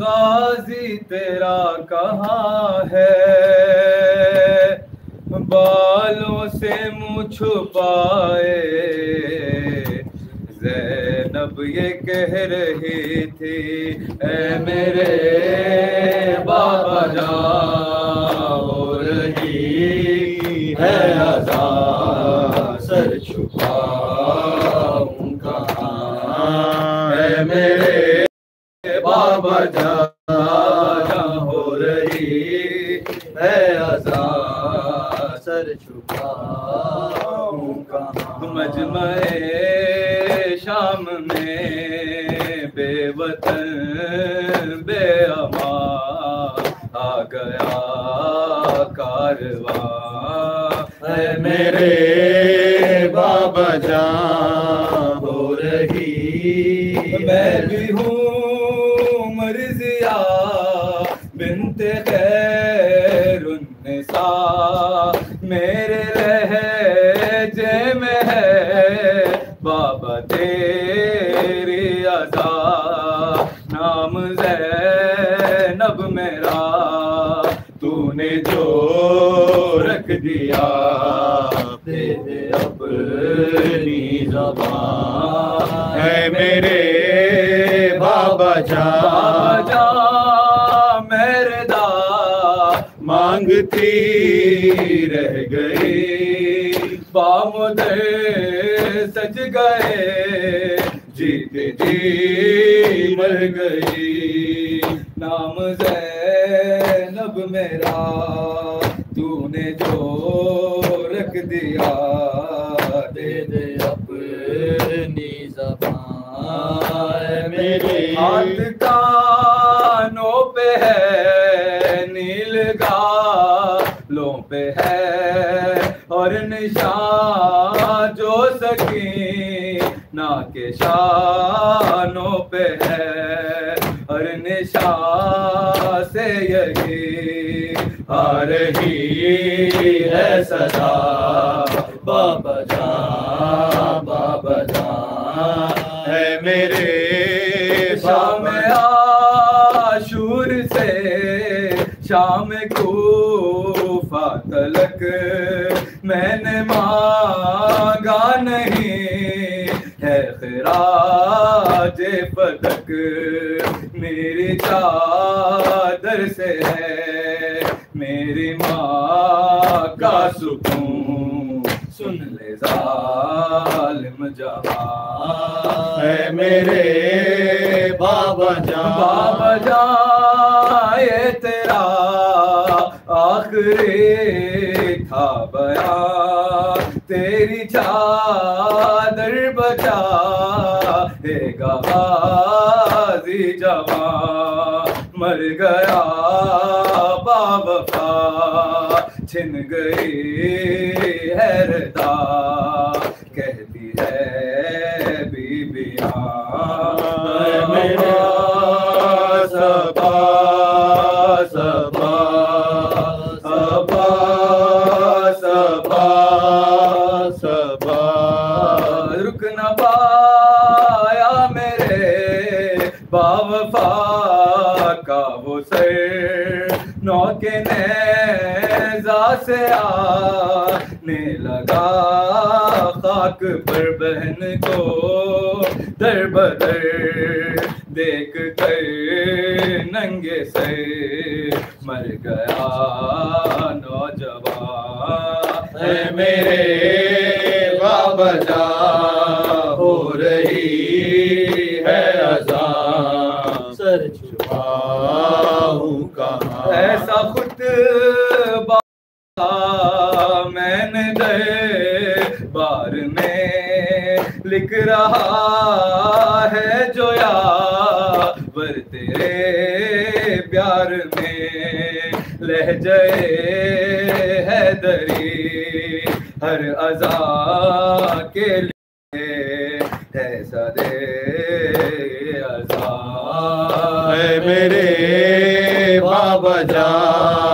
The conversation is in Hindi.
गाजी तेरा कहाँ है, बालों से मुँह छुपाए ज़ैनब ये कह रही थी, ऐ मेरे बाबा जान हो रही है अज़ा, सर छुपाऊं कहाँ, ऐ मेरे बाबा जान हो रही है अज़ा, सर छुपाऊं कहाँ। मजमे शाम में बेवतन बेअमा आ गया कारवां, है मेरे बाबा जान हो रही, मैं भी हूँ मर्जिया बिन्ते खैरुन्निसा, मेरे लहजे में है बाबा तेरी अज़ा, नाम ज़ैनब मेरा तूने जो रख दिया, दे दे अपनी ज़बान, है मेरे बाबा जान मेरे दा मांगती रह गई, बामुदे सज गए जीते जी मर गई, नाम ज़ैनब मेरा तूने जो रख दिया, दे दे अपनी ज़बान, मेरे हाथ कानों पे है नील गालों पे है, और निशान जो सकी ना के शानों पे है, और निशान से यही आ रही है सदा, बाबा जान है मेरे शाम आशूर से शाम कूफा तलक, मैंने मांगा नहीं है खिराज फदक, मेरी चादर से है मेरी माँ का सुकून, सुन ले जालिम जहां, है मेरे बाबा जान ये तेरा आखिरी था बयान, तेरी चादर बचा है गाजी जवान, मर गया बावफा छिन गई है रदा, कहती है बीबियां मेरा सबा सबा सबा सबा सबा, रुक न पाया मेरे बावफा का वो सर, नौके नेज़ा से आने लगा खाक पर, बहन को दर बदर देख कर नंगे से मर गया नौजवान, है मेरे बाबा जान हो रही है अज़ा, सर छुपाऊं कहाँ, ऐसा खुतबा मैंने दरबार में लिख रहा है जो यावर तेरे प्यार में, लहजे है दरी हर अज़ा के लिए है सदे अज़ा, है मेरे बाबा जान